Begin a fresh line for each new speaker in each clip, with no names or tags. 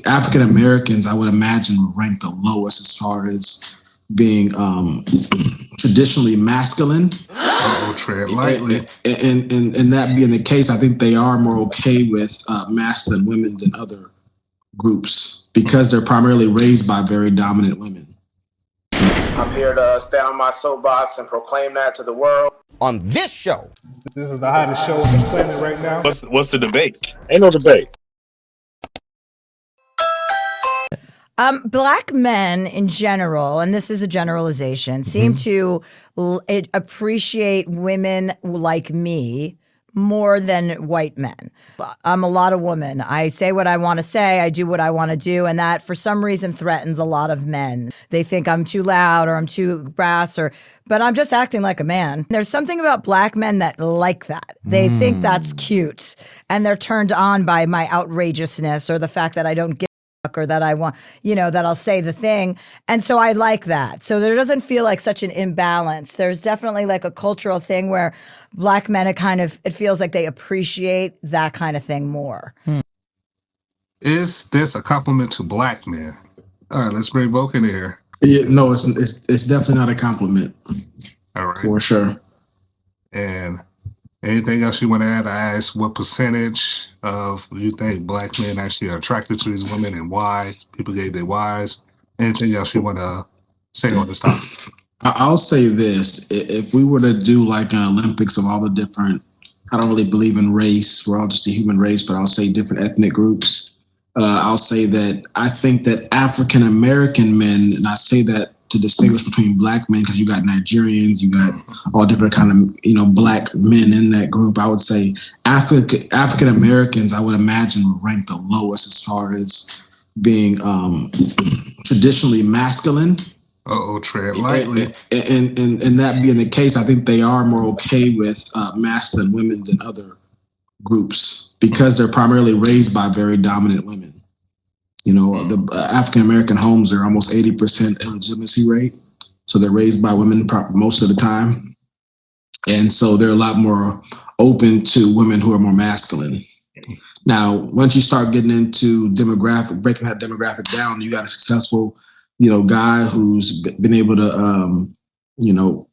African Americans, I would imagine, would rank the lowest as far as being traditionally masculine.
Tread lightly.
And that being the case, I think they are more okay with masculine women than other groups because they're primarily raised by very dominant women. I'm here to stand on my soapbox and proclaim that to the world.
On this show.
This is the hottest show on the planet right now.
What's the debate?
Ain't no debate.
Black men in general, and this is a generalization, seem to appreciate women like me more than white men. I'm a lot of women. I say what I want to say. I do what I want to do. And that for some reason threatens a lot of men. They think I'm too loud or I'm too brass but I'm just acting like a man. There's something about black men that like that. They think that's cute and they're turned on by my outrageousness or the fact that I don't give or that I want, that I'll say the thing. And so I like that. So there doesn't feel like such an imbalance. There's definitely like a cultural thing where black men, it feels like they appreciate that kind of thing more.
Is this a compliment to black men? All right, let's bring Volk in here.
Yeah, no, it's definitely not a compliment.
All right.
For sure.
And anything else you want to add? I asked what percentage of you think black men actually are attracted to these women and why. People gave their whys. Anything else you want to say on this topic?
I'll say this. If we were to do like an Olympics of all the different, I don't really believe in race. We're all just a human race, but I'll say different ethnic groups. I'll say that I think that African American men, and I say that to distinguish between black men because you got Nigerians, you got all different kind of black men in that group. I would say African Americans, I would imagine, would rank the lowest as far as being traditionally masculine.
Tread lightly.
And that being the case, I think they are more okay with masculine women than other groups because they're primarily raised by very dominant women. The African American homes are almost 80% illegitimacy rate. So they're raised by women most of the time. And so they're a lot more open to women who are more masculine. Now, once you start getting into breaking that demographic down, you got a successful, guy who's been able to,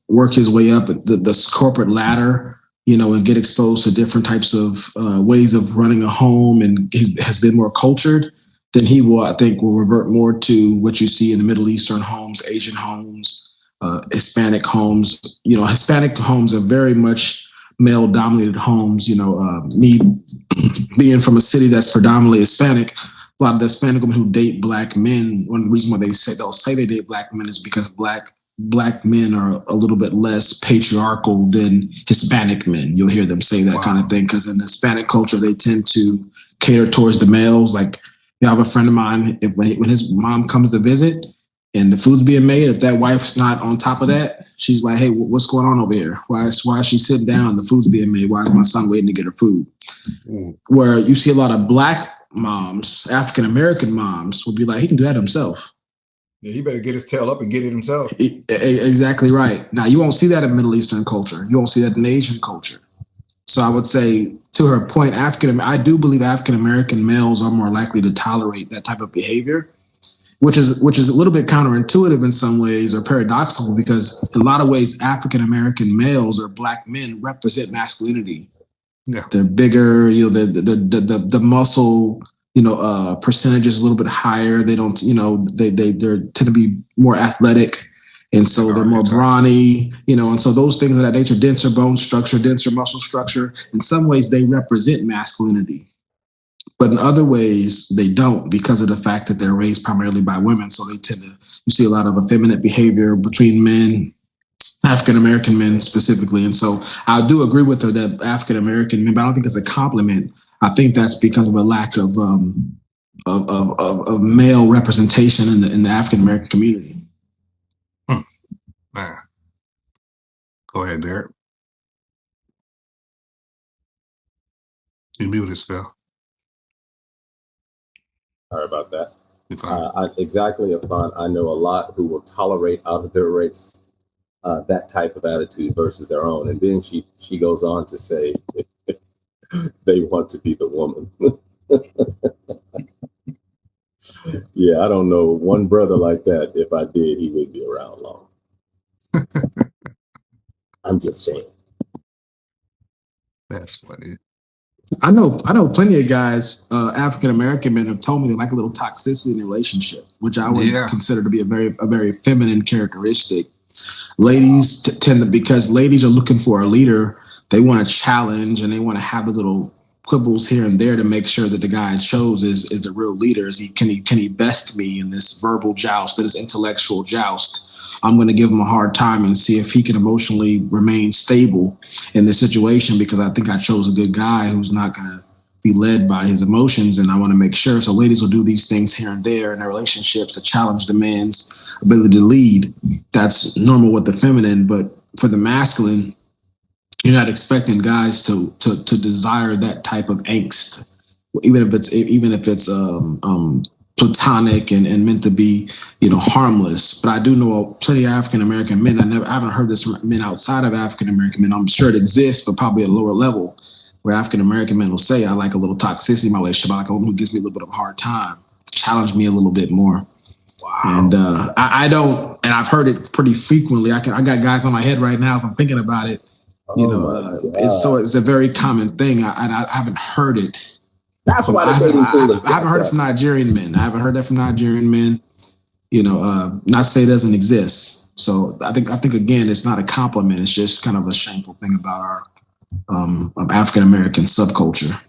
work his way up the corporate ladder, and get exposed to different types of ways of running a home and has been more cultured, then he will, I think, will revert more to what you see in the Middle Eastern homes, Asian homes, Hispanic homes. Hispanic homes are very much male-dominated homes. Me being from a city that's predominantly Hispanic, a lot of the Hispanic women who date black men, one of the reasons why they'll say they date black men is because black men are a little bit less patriarchal than Hispanic men. You'll hear them say that kind of thing because in Hispanic culture, they tend to cater towards the males. Like, I have a friend of mine, when his mom comes to visit and the food's being made, if that wife's not on top of that, she's like, hey, what's going on over here? Why is she sitting down? The food's being made. Why is my son waiting to get her food? Where you see a lot of black moms, African-American moms will be like, he can do that himself.
Yeah, he better get his tail up and get it himself.
Exactly right. Now, you won't see that in Middle Eastern culture. You won't see that in Asian culture. So I would say, to her point, I do believe African-American males are more likely to tolerate that type of behavior, which is a little bit counterintuitive in some ways or paradoxical because in a lot of ways, African-American males or black men represent masculinity. Yeah. They're bigger, the muscle, percentage is a little bit higher. They don't, they tend to be more athletic. And so they're more brawny, and so those things of that nature, denser bone structure, denser muscle structure, in some ways they represent masculinity. But in other ways, they don't because of the fact that they're raised primarily by women. So they tend to, you see a lot of effeminate behavior between men, African-American men specifically. And so I do agree with her that African-American men, but I don't think it's a compliment. I think that's because of a lack of male representation in the African-American community.
Man. Go ahead, Derek. You muted still.
Sorry about that. Exactly, Afan. I know a lot who will tolerate out of their race that type of attitude versus their own. And then she goes on to say they want to be the woman. Yeah, I don't know one brother like that. If I did, he wouldn't be around long. I'm just saying.
That's funny.
I know plenty of guys, African American men, have told me they like a little toxicity in a relationship, which I would consider to be a very feminine characteristic. Ladies tend to, because ladies are looking for a leader, they want to challenge and they want to have the little quibbles here and there to make sure that the guy I chose is the real leader. Can he best me in this verbal joust, in this intellectual joust? I'm going to give him a hard time and see if he can emotionally remain stable in this situation, because I think I chose a good guy who's not going to be led by his emotions, and I want to make sure. So ladies will do these things here and there in their relationships to challenge the man's ability to lead. That's normal with the feminine, but for the masculine, you're not expecting guys to desire that type of angst, even if it's platonic and meant to be, harmless. But I do know plenty of African American men. I haven't heard this from men outside of African American men. I'm sure it exists, but probably at a lower level, where African American men will say, I like a little toxicity in my relationship. I like a woman who gives me a little bit of a hard time, challenge me a little bit more. Wow. And I don't, and I've heard it pretty frequently. I got guys on my head right now as I'm thinking about it. It's a very common thing. I haven't heard it.
That's why I
haven't heard it from Nigerian men. I haven't heard that from Nigerian men. Not to say it doesn't exist. So I think again, it's not a compliment. It's just kind of a shameful thing about our African American subculture.